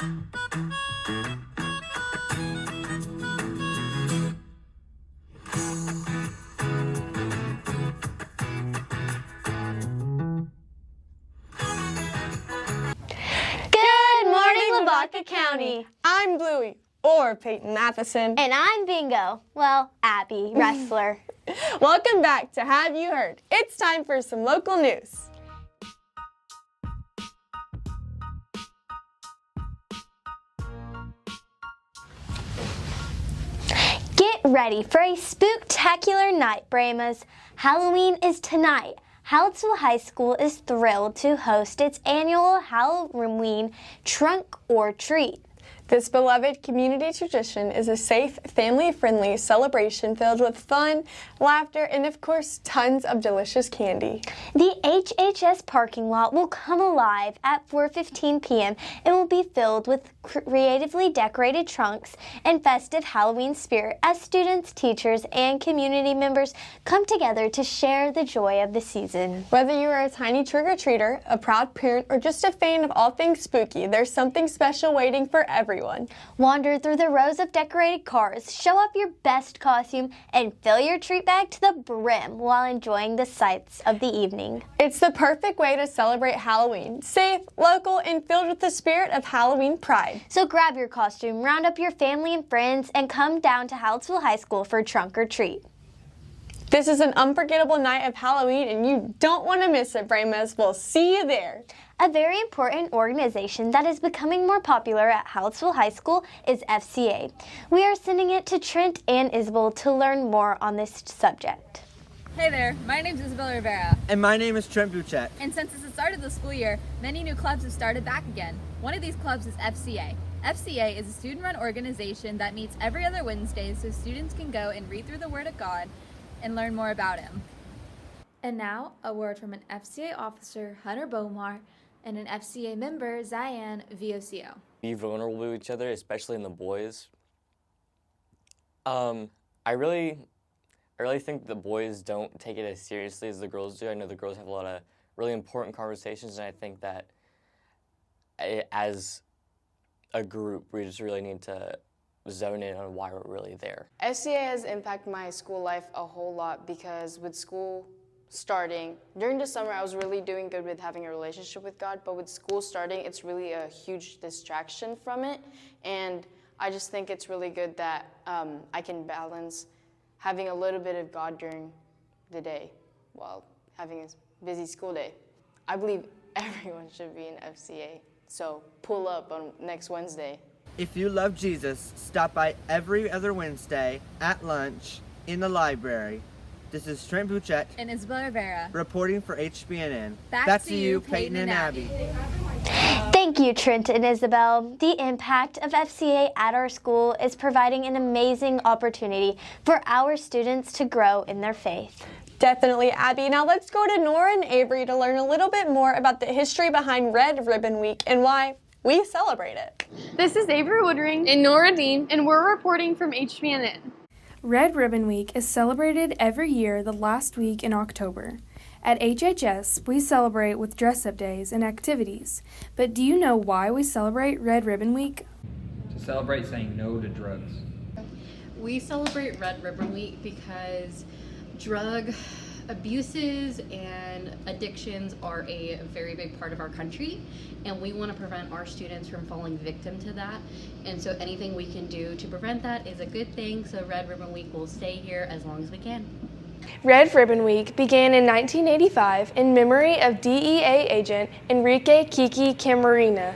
Good morning, Lavaca County. I'm Bluey, or Peyton Matheson. And I'm Bingo. Well, Abby, wrestler. Welcome back to Have You Heard? It's time for some local news. Get ready for a spooktacular night, Brahmas. Halloween is tonight. Hallettsville High School is thrilled to host its annual Halloween Trunk or Treat. This beloved community tradition is a safe, family-friendly celebration filled with fun, laughter, and of course, tons of delicious candy. The HHS parking lot will come alive at 4:15 p.m. and will be filled with creatively decorated trunks and festive Halloween spirit as students, teachers, and community members come together to share the joy of the season. Whether you are a tiny trick-or-treater, a proud parent, or just a fan of all things spooky, there's something special waiting for everyone. Wander through the rows of decorated cars, show up your best costume, and fill your treat bag to the brim while enjoying the sights of the evening. It's the perfect way to celebrate Halloween, safe, local, and filled with the spirit of Halloween pride. So grab your costume, round up your family and friends, and come down to Hallettsville High School for Trunk or Treat. This is an unforgettable night of Halloween, and you don't want to miss it, Brahmas. We'll see you there. A very important organization that is becoming more popular at Hallettsville High School is FCA. We are sending it to Trent and Isabel to learn more on this subject. Hey there, my name is Isabel Rivera. And my name is Trent Buchek. And since it's the start of the school year, many new clubs have started back again. One of these clubs is FCA. FCA is a student-run organization that meets every other Wednesday so students can go and read through the Word of God and learn more about Him. And now, a word from an FCA officer, Hunter Bomar, and an FCA member, Zian Voco. Be vulnerable with each other, especially in the boys. I really think the boys don't take it as seriously as the girls do. I know the girls have a lot of really important conversations, and I think that as a group, we just really need to zone in on why we're really there. FCA has impacted my school life a whole lot because with school starting, during the summer I was really doing good with having a relationship with God, but with school starting, it's really a huge distraction from it, and I just think it's really good that I can balance having a little bit of God during the day while having a busy school day. I believe everyone should be in FCA, so pull up on next Wednesday. If you love Jesus, stop by every other Wednesday at lunch in the library. This is Trent Buchek And Isabel Rivera. reporting for HBNN. Back to you, Peyton and Abby. Thank you, Trent and Isabel. The impact of FCA at our school is providing an amazing opportunity for our students to grow in their faith. Definitely, Abby. Now let's go to Nora and Avery to learn a little bit more about the history behind Red Ribbon Week and why we celebrate it. This is Avery Woodring and Nora Dean, and we're reporting from HBNN. Red Ribbon Week is celebrated every year the last week in October. At HHS, we celebrate with dress-up days and activities. But do you know why we celebrate Red Ribbon Week? To celebrate saying no to drugs. We celebrate Red Ribbon Week because drug abuses and addictions are a very big part of our country, and we want to prevent our students from falling victim to that. And so anything we can do to prevent that is a good thing, so Red Ribbon Week will stay here as long as we can. Red Ribbon Week began in 1985 in memory of DEA agent Enrique Kiki Camarena.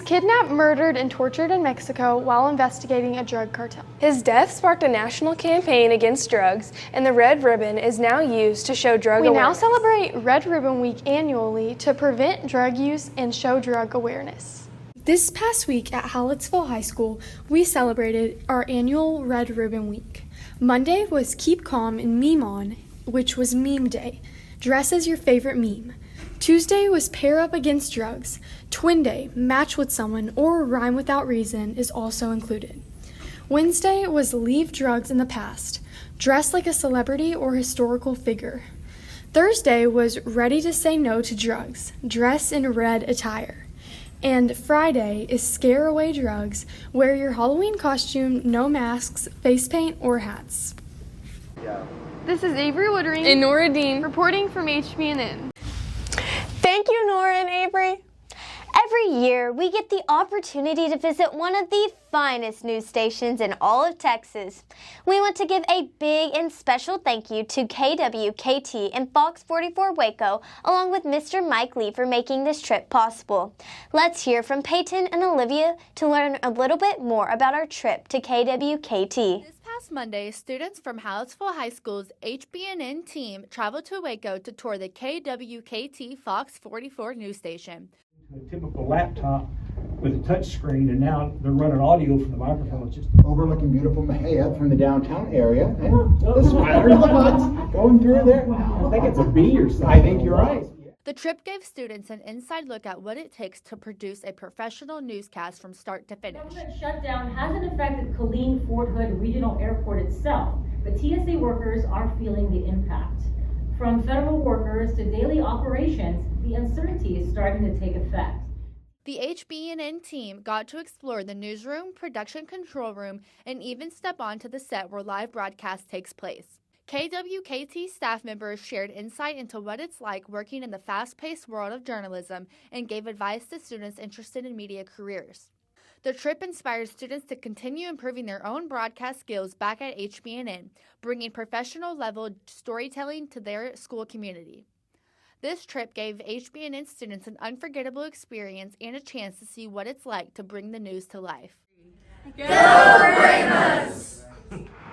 Kidnapped, murdered, and tortured in Mexico while investigating a drug cartel. His death sparked a national campaign against drugs, and the red ribbon is now used to show drug awareness. We now celebrate Red Ribbon Week annually to prevent drug use and show drug awareness. This past week at Hallettsville High School, we celebrated our annual Red Ribbon Week. Monday was Keep Calm and Meme On, which was Meme Day. Dress as your favorite meme. Tuesday was Pair Up Against Drugs. Twin Day, Match with Someone, or Rhyme Without Reason is also included. Wednesday was Leave Drugs in the Past. Dress like a celebrity or historical figure. Thursday was Ready to Say No to Drugs. Dress in red attire. And Friday is Scare Away Drugs. Wear your Halloween costume, no masks, face paint, or hats. This is Avery Woodring And Nora Dean. reporting from HBNN. Thank you, Nora and Avery. Every year, we get the opportunity to visit one of the finest news stations in all of Texas. We want to give a big and special thank you to KWKT and Fox 44 Waco, along with Mr. Mike Lee for making this trip possible. Let's hear from Peyton and Olivia to learn a little bit more about our trip to KWKT. This past Monday, students from Hallettsville High School's HBNN team traveled to Waco to tour the KWKT Fox 44 news station. A typical laptop with a touch screen, and now they're running audio from the microphone. It's just overlooking beautiful Mejia from the downtown area. And there's the butts going through there. I think it's a B or something. I think you're right. The trip gave students an inside look at what it takes to produce a professional newscast from start to finish. The government shutdown hasn't affected Killeen Fort Hood Regional Airport itself, but TSA workers are feeling the impact. From federal workers to daily operations, the uncertainty is starting to take effect. The HBNN team got to explore the newsroom, production control room, and even step onto the set where live broadcast takes place. KWKT staff members shared insight into what it's like working in the fast-paced world of journalism and gave advice to students interested in media careers. The trip inspired students to continue improving their own broadcast skills back at HBNN, bringing professional-level storytelling to their school community. This trip gave HBNN students an unforgettable experience and a chance to see what it's like to bring the news to life. Go Bramos!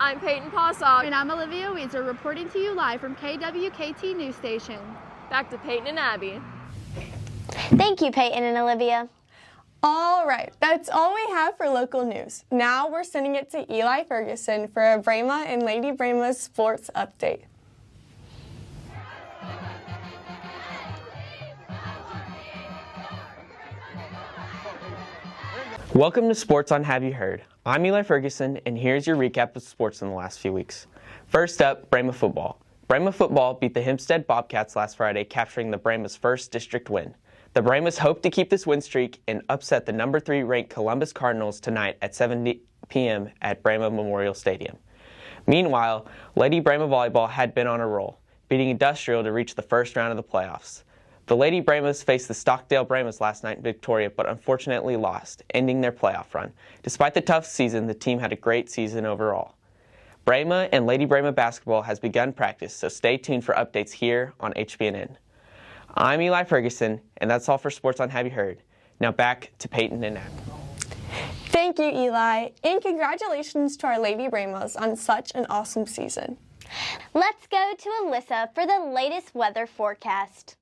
I'm Peyton Possock. And I'm Olivia Weezer reporting to you live from KWKT News Station. Back to Peyton and Abby. Thank you, Peyton and Olivia. All right, that's all we have for local news. Now we're sending it to Eli Ferguson for a Brahma and Lady Brahma sports update. Welcome to Sports on Have You Heard? I'm Eli Ferguson, and here's your recap of sports in the last few weeks. First up, Brahma football. Brahma football beat the Hempstead Bobcats last Friday, capturing the Brahma's first district win. The Brahmas hope to keep this win streak and upset the number 3 ranked Columbus Cardinals tonight at 7 p.m. at Brahma Memorial Stadium. Meanwhile, Lady Brahma volleyball had been on a roll, beating Industrial to reach the first round of the playoffs. The Lady Brahmas faced the Stockdale Brahmas last night in Victoria, but unfortunately lost, ending their playoff run. Despite the tough season, the team had a great season overall. Brahma and Lady Brahma basketball has begun practice, so stay tuned for updates here on HBNN. I'm Eli Ferguson, and that's all for Sports on Have You Heard? Now back to Peyton and Abby. Thank you, Eli, and congratulations to our Lady Brahmas on such an awesome season. Let's go to Alyssa for the latest weather forecast.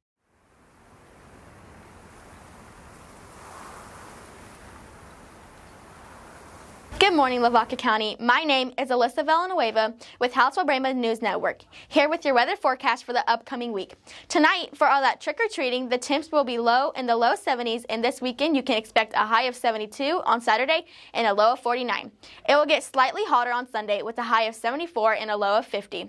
Good morning, Lavaca County. My name is Alyssa Villanueva with Hallettsville Brahma News Network, here with your weather forecast for the upcoming week. Tonight, for all that trick-or-treating, the temps will be low in the low 70s, and this weekend you can expect a high of 72 on Saturday and a low of 49. It will get slightly hotter on Sunday with a high of 74 and a low of 50.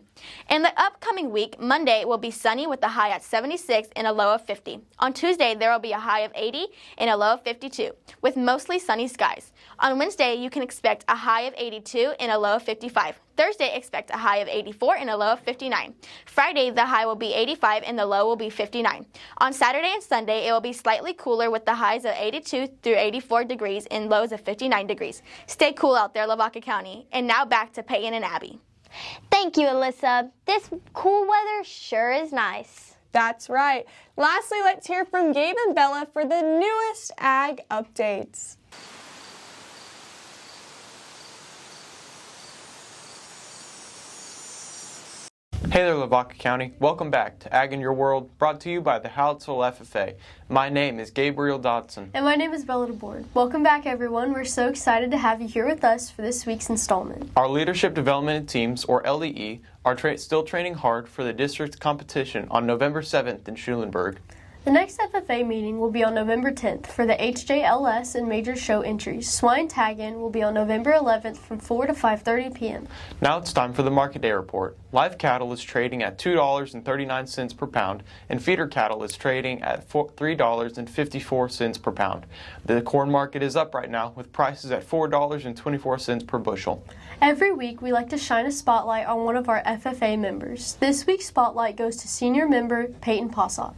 In the upcoming week, Monday will be sunny with a high at 76 and a low of 50. On Tuesday, there will be a high of 80 and a low of 52, with mostly sunny skies. On Wednesday, you can expect a high of 82 and a low of 55. Thursday, expect a high of 84 and a low of 59. Friday, the high will be 85 and the low will be 59. On Saturday and Sunday, it will be slightly cooler with the highs of 82 through 84 degrees and lows of 59 degrees. Stay cool out there, Lavaca County. And now back to Peyton and Abby. Thank you, Alyssa. This cool weather sure is nice. That's right. Lastly, let's hear from Gabe and Bella for the newest ag updates. Hey there, Lavaca County. Welcome back to Ag in Your World, brought to you by the Hallettsville FFA. My name is Gabriel Dodson. And my name is Bella DeBoard. Welcome back, everyone. We're so excited to have you here with us for this week's installment. Our Leadership Development Teams, or LDE, are still training hard for the district competition on November 7th in Schulenburg. The next FFA meeting will be on November 10th for the HJLS and major show entries. Swine tagging will be on November 11th from 4 to 5:30 p.m. Now it's time for the Market Day Report. Live cattle is trading at $2.39 per pound, and feeder cattle is trading at $3.54 per pound. The corn market is up right now with prices at $4.24 per bushel. Every week, we like to shine a spotlight on one of our FFA members. This week's spotlight goes to senior member Peyton Possock.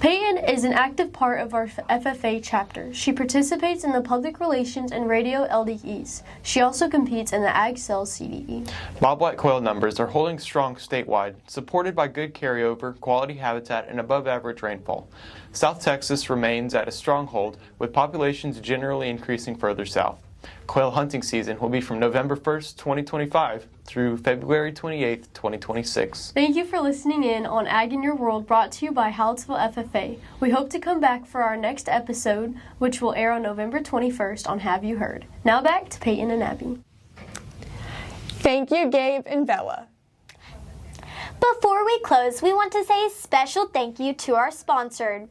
Peyton is an active part of our FFA chapter. She participates in the public relations and radio LDEs. She also competes in the Ag Sales CDE. Bobwhite quail numbers are holding strong statewide, supported by good carryover, quality habitat, and above-average rainfall. South Texas remains at a stronghold, with populations generally increasing further south. Quail hunting season will be from November 1st, 2025 through February 28th, 2026. Thank you for listening in on Ag in Your World, brought to you by Hallettsville FFA. We hope to come back for our next episode, which will air on November 21st on Have You Heard. Now back to Peyton and Abby. Thank you, Gabe and Bella. Before we close, we want to say a special thank you to our sponsor,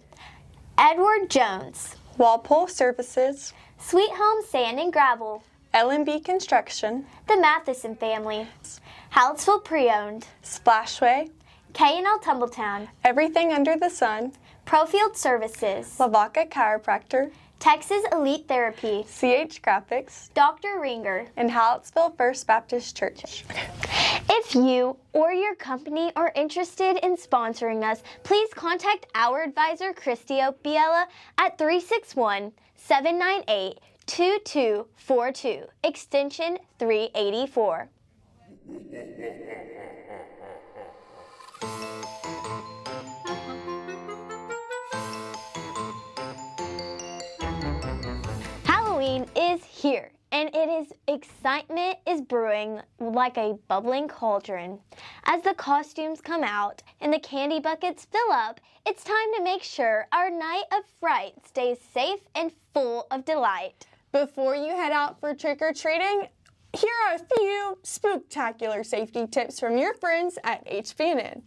Edward Jones, Walpole Services, Sweet Home Sand and Gravel, L&B Construction, the Matheson family, Hallettsville Pre-Owned, Splashway, K&L Tumbletown, Everything Under the Sun, Profield Services, Lavaca Chiropractor, Texas Elite Therapy, CH Graphics, Dr. Ringer, and Hallettsville First Baptist Church. If you or your company are interested in sponsoring us, please contact our advisor, Christy Opiella, at 361-798-2242, extension 384. Halloween is here, and excitement is brewing like a bubbling cauldron. As the costumes come out and the candy buckets fill up, it's time to make sure our night of fright stays safe and full of delight. Before you head out for trick-or-treating, here are a few spooktacular safety tips from your friends at HBNN.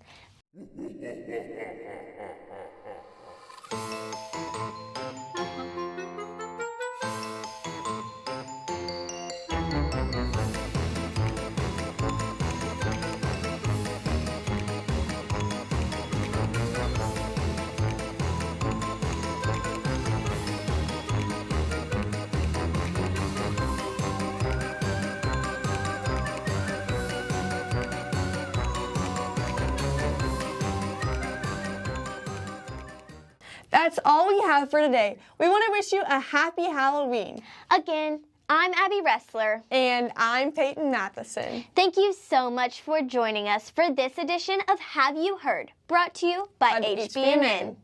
That's all we have for today. We want to wish you a happy Halloween. Again, I'm Abby Ressler. And I'm Peyton Matheson. Thank you so much for joining us for this edition of Have You Heard, brought to you by HBNN.